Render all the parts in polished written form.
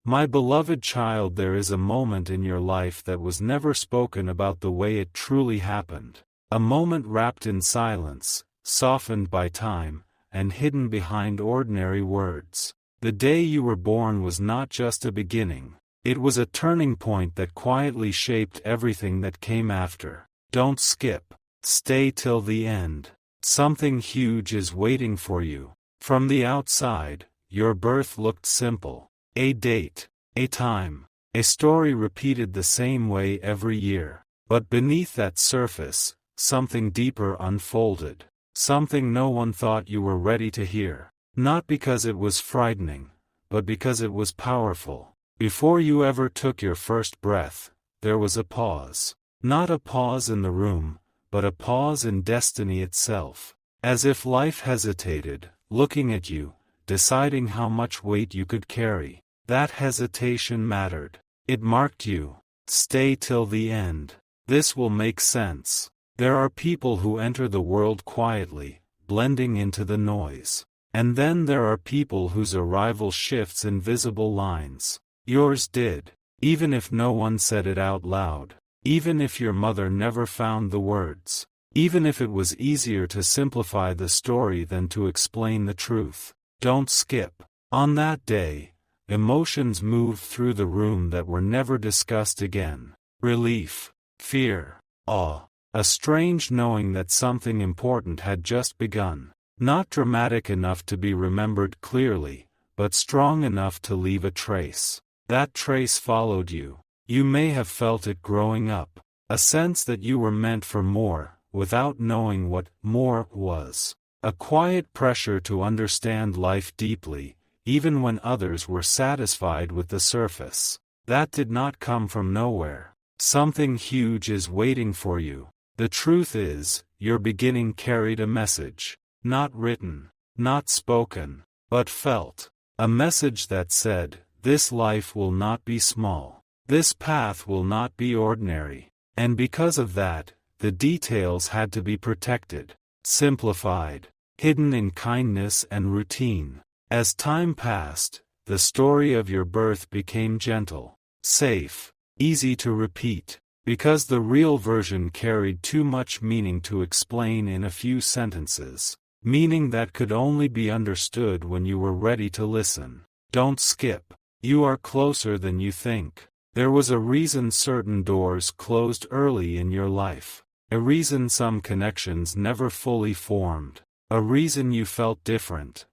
My beloved child, there is a moment in your life that was never spoken about the way it truly happened. A moment wrapped in silence, softened by time, and hidden behind ordinary words. The day you were born was not just a beginning. It was a turning point that quietly shaped everything that came after. Don't skip. Stay till the end. Something huge is waiting for you. From the outside, your birth looked simple. A date, a time, a story repeated the same way every year. But beneath that surface, something deeper unfolded. Something no one thought you were ready to hear. Not because it was frightening, but because it was powerful. Before you ever took your first breath, there was a pause. Not a pause in the room, but a pause in destiny itself. As if life hesitated, looking at you, deciding how much weight you could carry. That hesitation mattered. It marked you. Stay till the end. This will make sense. There are people who enter the world quietly, blending into the noise. And then there are people whose arrival shifts invisible lines. Yours did. Even if no one said it out loud. Even if your mother never found the words. Even if it was easier to simplify the story than to explain the truth. Don't skip. On that day, emotions moved through the room that were never discussed again. Relief, fear, awe, a strange knowing that something important had just begun. Not dramatic enough to be remembered clearly, but strong enough to leave a trace. That trace followed you. You may have felt it growing up, a sense that you were meant for more, without knowing what more was. A quiet pressure to understand life deeply, even when others were satisfied with the surface. That did not come from nowhere. Something huge is waiting for you. The truth is, your beginning carried a message. Not written, not spoken, but felt. A message that said, this life will not be small. This path will not be ordinary. And because of that, the details had to be protected, simplified, hidden in kindness and routine. As time passed, the story of your birth became gentle, safe, easy to repeat, because the real version carried too much meaning to explain in a few sentences, meaning that could only be understood when you were ready to listen. Don't skip. You are closer than you think. There was a reason certain doors closed early in your life, a reason some connections never fully formed, a reason you felt different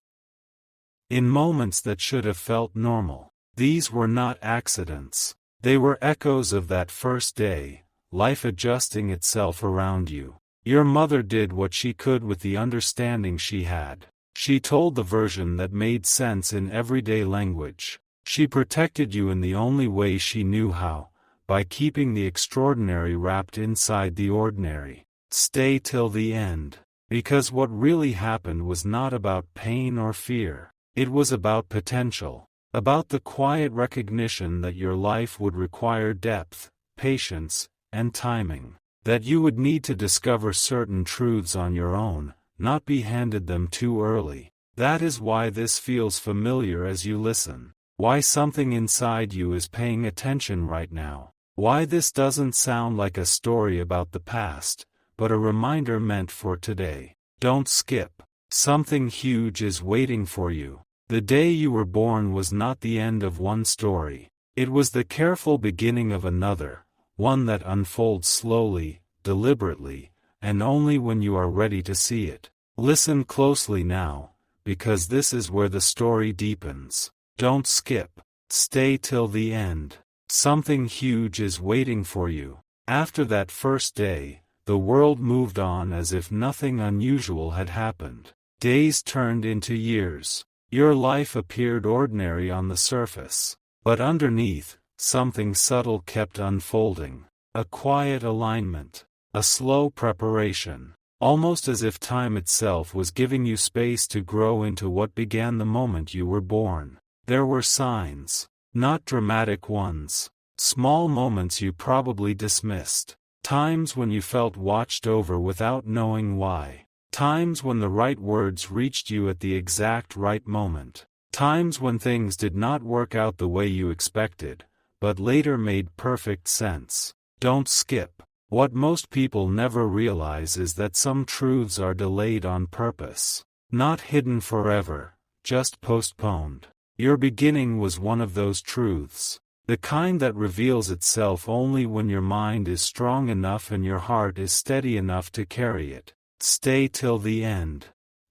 in moments that should have felt normal. These were not accidents. They were echoes of that first day, life adjusting itself around you. Your mother did what she could with the understanding she had. She told the version that made sense in everyday language. She protected you in the only way she knew how, by keeping the extraordinary wrapped inside the ordinary. Stay till the end. Because what really happened was not about pain or fear. It was about potential. About the quiet recognition that your life would require depth, patience, and timing. That you would need to discover certain truths on your own, not be handed them too early. That is why this feels familiar as you listen. Why something inside you is paying attention right now. Why this doesn't sound like a story about the past, but a reminder meant for today. Don't skip. Something huge is waiting for you. The day you were born was not the end of one story. It was the careful beginning of another, one that unfolds slowly, deliberately, and only when you are ready to see it. Listen closely now, because this is where the story deepens. Don't skip. Stay till the end. Something huge is waiting for you. After that first day, the world moved on as if nothing unusual had happened. Days turned into years. Your life appeared ordinary on the surface. But underneath, something subtle kept unfolding. A quiet alignment. A slow preparation. Almost as if time itself was giving you space to grow into what began the moment you were born. There were signs. Not dramatic ones. Small moments you probably dismissed. Times when you felt watched over without knowing why. Times when the right words reached you at the exact right moment. Times when things did not work out the way you expected, but later made perfect sense. Don't skip. What most people never realize is that some truths are delayed on purpose. Not hidden forever, just postponed. Your beginning was one of those truths. The kind that reveals itself only when your mind is strong enough and your heart is steady enough to carry it. Stay till the end.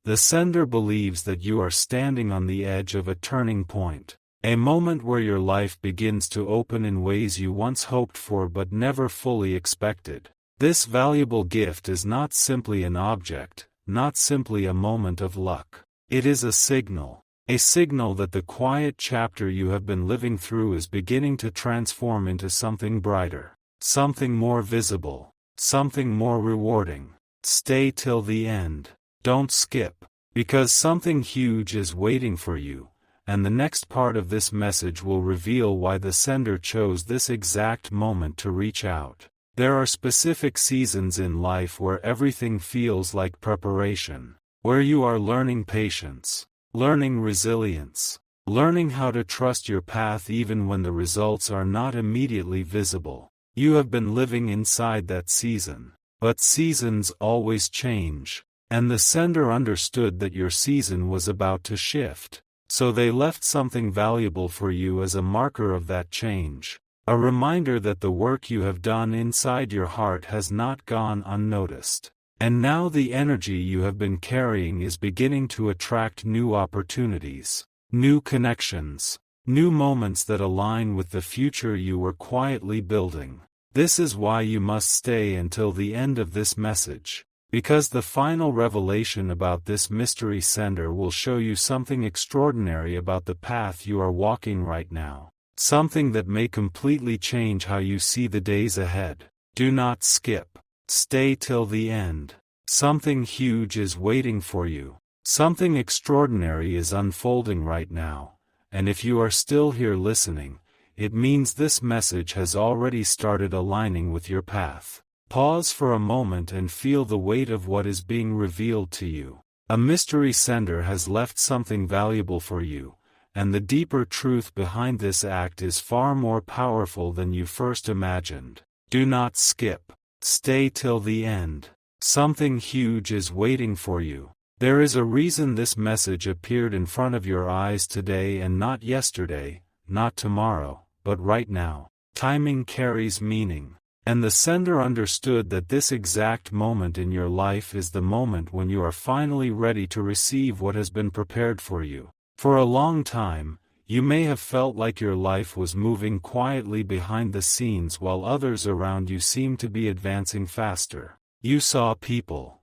The sender believes that you are standing on the edge of a turning point. A moment where your life begins to open in ways you once hoped for but never fully expected. This valuable gift is not simply an object, not simply a moment of luck. It is a signal that the quiet chapter you have been living through is beginning to transform into something brighter, something more visible, something more rewarding. Stay till the end. Don't skip, because something huge is waiting for you. And the next part of this message will reveal why the sender chose this exact moment to reach out. There are specific seasons in life where everything feels like preparation, where you are learning patience, learning resilience, learning how to trust your path even when the results are not immediately visible. You have been living inside that season, but seasons always change, and the sender understood that your season was about to shift. So they left something valuable for you as a marker of that change, a reminder that the work you have done inside your heart has not gone unnoticed. And now the energy you have been carrying is beginning to attract new opportunities, new connections, new moments that align with the future you were quietly building. This is why you must stay until the end of this message. Because the final revelation about this mystery sender will show you something extraordinary about the path you are walking right now. Something that may completely change how you see the days ahead. Do not skip. Stay till the end. Something huge is waiting for you. Something extraordinary is unfolding right now. And if you are still here listening, it means this message has already started aligning with your path. Pause for a moment and feel the weight of what is being revealed to you. A mystery sender has left something valuable for you, and the deeper truth behind this act is far more powerful than you first imagined. Do not skip. Stay till the end. Something huge is waiting for you. There is a reason this message appeared in front of your eyes today and not yesterday, not tomorrow, but right now. Timing carries meaning. And the sender understood that this exact moment in your life is the moment when you are finally ready to receive what has been prepared for you. For a long time, you may have felt like your life was moving quietly behind the scenes while others around you seemed to be advancing faster. You saw people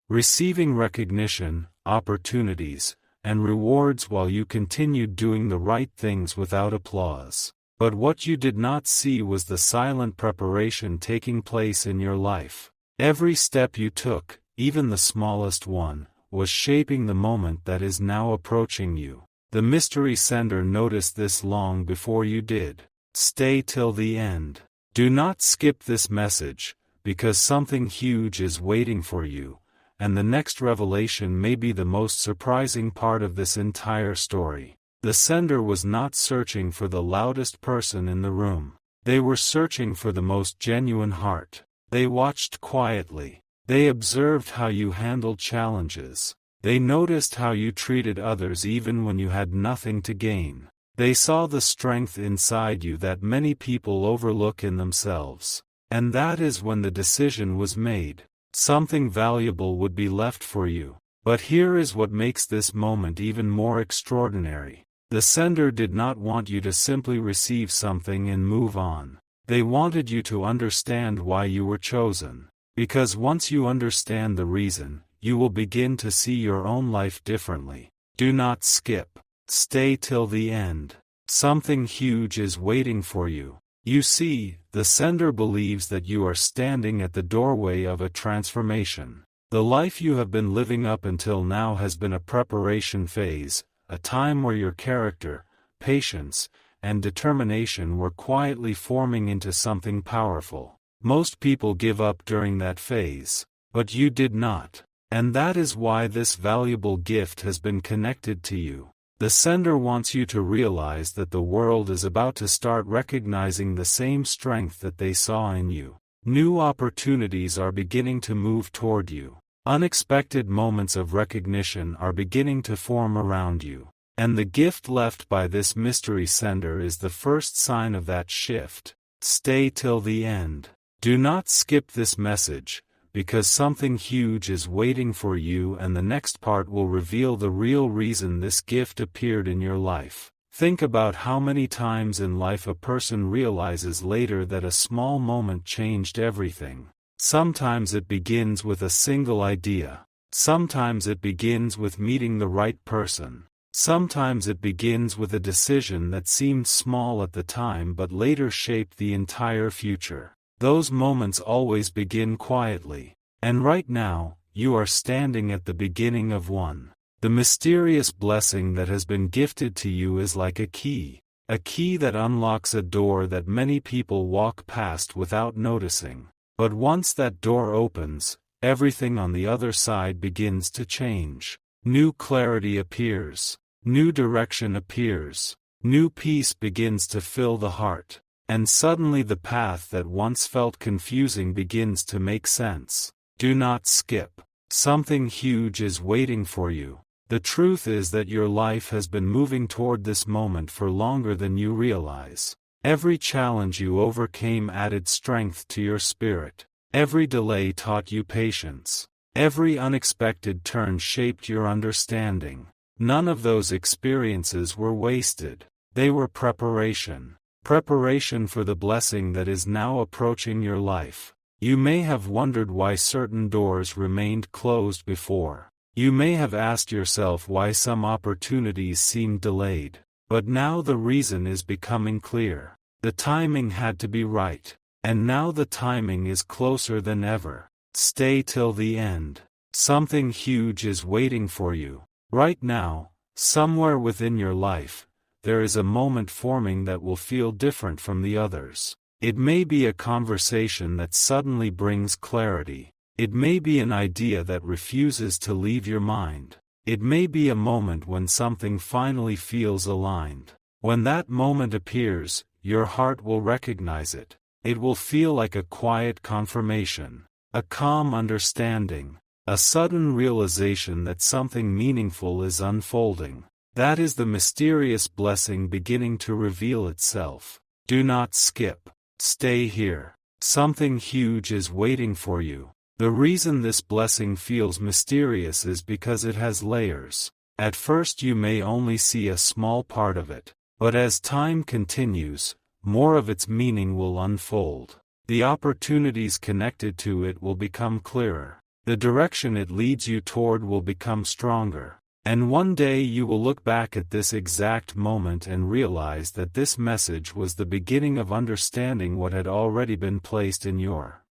receiving recognition, opportunities, and rewards while you continued doing the right things without applause. But what you did not see was the silent preparation taking place in your life. Every step you took, even the smallest one, was shaping the moment that is now approaching you. The mystery sender noticed this long before you did. Stay till the end. Do not skip this message, because something huge is waiting for you, and the next revelation may be the most surprising part of this entire story. The sender was not searching for the loudest person in the room. They were searching for the most genuine heart. They watched quietly. They observed how you handled challenges. They noticed how you treated others even when you had nothing to gain. They saw the strength inside you that many people overlook in themselves. And that is when the decision was made. Something valuable would be left for you. But here is what makes this moment even more extraordinary. The sender did not want you to simply receive something and move on. They wanted you to understand why you were chosen. Because once you understand the reason, you will begin to see your own life differently. Do not skip. Stay till the end. Something huge is waiting for you. You see, the sender believes that you are standing at the doorway of a transformation. The life you have been living up until now has been a preparation phase, a time where your character, patience, and determination were quietly forming into something powerful. Most people give up during that phase, but you did not. And that is why this valuable gift has been connected to you. The sender wants you to realize that the world is about to start recognizing the same strength that they saw in you. New opportunities are beginning to move toward you. Unexpected moments of recognition are beginning to form around you. And the gift left by this mystery sender is the first sign of that shift. Stay till the end. Do not skip this message, because something huge is waiting for you, and the next part will reveal the real reason this gift appeared in your life. Think about how many times in life a person realizes later that a small moment changed everything. Sometimes it begins with a single idea. Sometimes it begins with meeting the right person. Sometimes it begins with a decision that seemed small at the time but later shaped the entire future. Those moments always begin quietly. And right now, you are standing at the beginning of one. The mysterious blessing that has been gifted to you is like a key that unlocks a door that many people walk past without noticing. But once that door opens, everything on the other side begins to change. New clarity appears. New direction appears. New peace begins to fill the heart. And suddenly the path that once felt confusing begins to make sense. Do not skip. Something huge is waiting for you. The truth is that your life has been moving toward this moment for longer than you realize. Every challenge you overcame added strength to your spirit. Every delay taught you patience. Every unexpected turn shaped your understanding. None of those experiences were wasted. They were preparation. Preparation for the blessing that is now approaching your life. You may have wondered why certain doors remained closed before. You may have asked yourself why some opportunities seemed delayed. But now the reason is becoming clear. The timing had to be right. And now the timing is closer than ever. Stay till the end. Something huge is waiting for you. Right now, somewhere within your life, there is a moment forming that will feel different from the others. It may be a conversation that suddenly brings clarity. It may be an idea that refuses to leave your mind. It may be a moment when something finally feels aligned. When that moment appears, your heart will recognize it. It will feel like a quiet confirmation, a calm understanding, a sudden realization that something meaningful is unfolding. That is the mysterious blessing beginning to reveal itself. Do not skip. Stay here. Something huge is waiting for you. The reason this blessing feels mysterious is because it has layers. At first you may only see a small part of it, but as time continues, more of its meaning will unfold. The opportunities connected to it will become clearer. The direction it leads you toward will become stronger. And one day you will look back at this exact moment and realize that this message was the beginning of understanding what had already been placed in your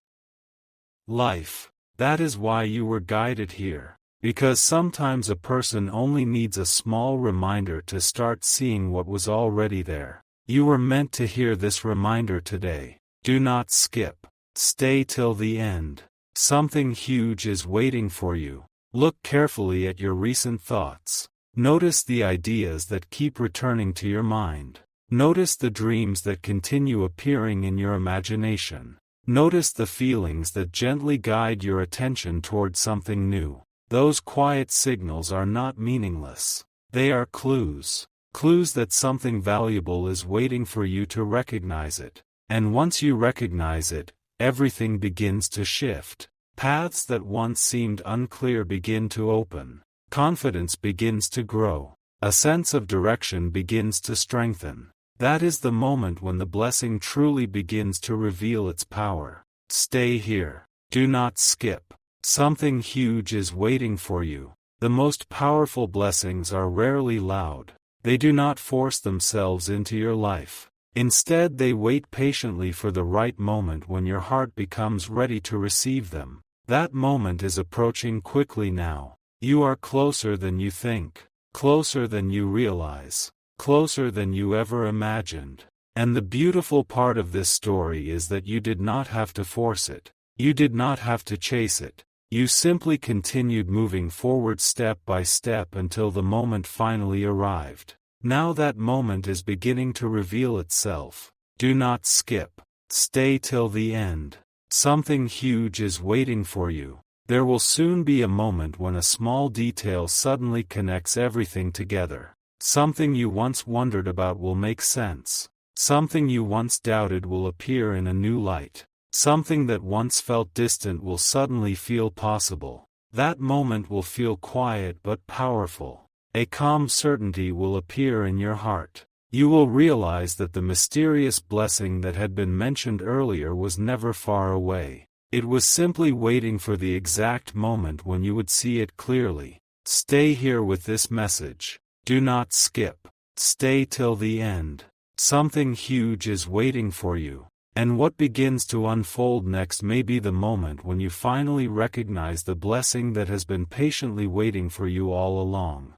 life. That is why you were guided here. Because sometimes a person only needs a small reminder to start seeing what was already there. You were meant to hear this reminder today. Do not skip. Stay till the end. Something huge is waiting for you. Look carefully at your recent thoughts. Notice the ideas that keep returning to your mind. Notice the dreams that continue appearing in your imagination. Notice the feelings that gently guide your attention toward something new. Those quiet signals are not meaningless. They are clues. Clues that something valuable is waiting for you to recognize it. And once you recognize it, everything begins to shift. Paths that once seemed unclear begin to open. Confidence begins to grow. A sense of direction begins to strengthen. That is the moment when the blessing truly begins to reveal its power. Stay here. Do not skip. Something huge is waiting for you. The most powerful blessings are rarely loud. They do not force themselves into your life. Instead, they wait patiently for the right moment when your heart becomes ready to receive them. That moment is approaching quickly now. You are closer than you think, closer than you realize, closer than you ever imagined. And the beautiful part of this story is that you did not have to force it. You did not have to chase it. You simply continued moving forward step by step until the moment finally arrived. Now that moment is beginning to reveal itself. Do not skip. Stay till the end. Something huge is waiting for you. There will soon be a moment when a small detail suddenly connects everything together. Something you once wondered about will make sense. Something you once doubted will appear in a new light. Something that once felt distant will suddenly feel possible. That moment will feel quiet but powerful. A calm certainty will appear in your heart. You will realize that the mysterious blessing that had been mentioned earlier was never far away. It was simply waiting for the exact moment when you would see it clearly. Stay here with this message. Do not skip. Stay till the end. Something huge is waiting for you. And what begins to unfold next may be the moment when you finally recognize the blessing that has been patiently waiting for you all along.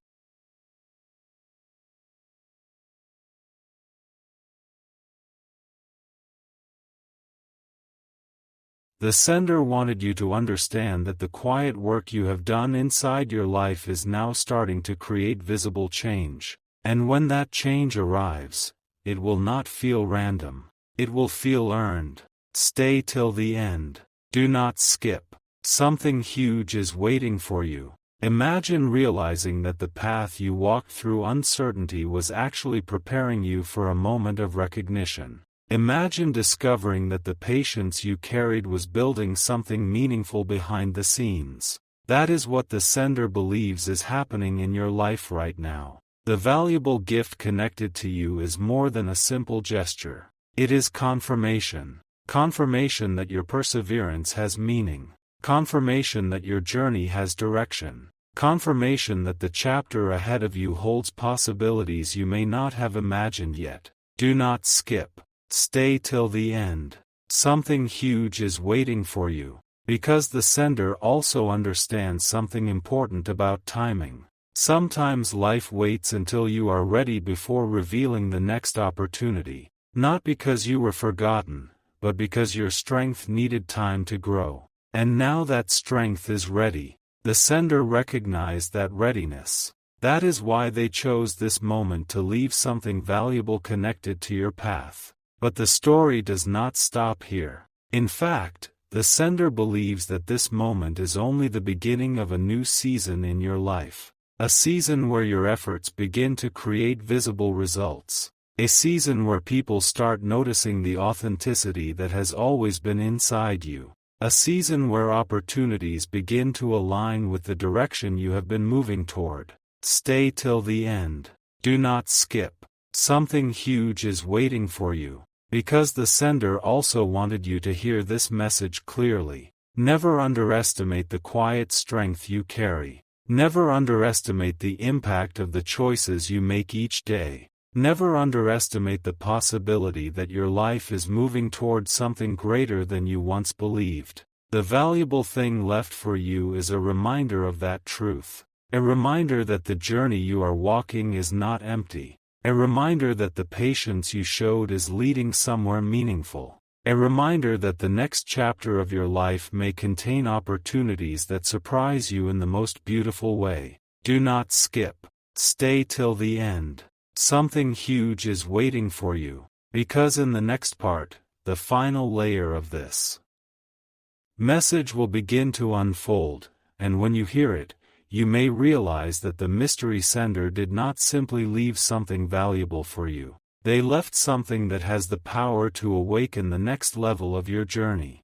The sender wanted you to understand that the quiet work you have done inside your life is now starting to create visible change. And when that change arrives, it will not feel random. It will feel earned. Stay till the end. Do not skip. Something huge is waiting for you. Imagine realizing that the path you walked through uncertainty was actually preparing you for a moment of recognition. Imagine discovering that the patience you carried was building something meaningful behind the scenes. That is what the sender believes is happening in your life right now. The valuable gift connected to you is more than a simple gesture. It is confirmation. Confirmation that your perseverance has meaning. Confirmation that your journey has direction. Confirmation that the chapter ahead of you holds possibilities you may not have imagined yet. Do not skip. Stay till the end. Something huge is waiting for you. Because the sender also understands something important about timing. Sometimes life waits until you are ready before revealing the next opportunity. Not because you were forgotten, but because your strength needed time to grow. And now that strength is ready. The sender recognized that readiness. That is why they chose this moment to leave something valuable connected to your path. But the story does not stop here. In fact, the sender believes that this moment is only the beginning of a new season in your life. A season where your efforts begin to create visible results. A season where people start noticing the authenticity that has always been inside you. A season where opportunities begin to align with the direction you have been moving toward. Stay till the end. Do not skip. Something huge is waiting for you. Because the sender also wanted you to hear this message clearly. Never underestimate the quiet strength you carry. Never underestimate the impact of the choices you make each day. Never underestimate the possibility that your life is moving toward something greater than you once believed. The valuable thing left for you is a reminder of that truth. A reminder that the journey you are walking is not empty. A reminder that the patience you showed is leading somewhere meaningful. A reminder that the next chapter of your life may contain opportunities that surprise you in the most beautiful way. Do not skip. Stay till the end. Something huge is waiting for you. Because in the next part, the final layer of this message will begin to unfold, and when you hear it, you may realize that the mystery sender did not simply leave something valuable for you. They left something that has the power to awaken the next level of your journey.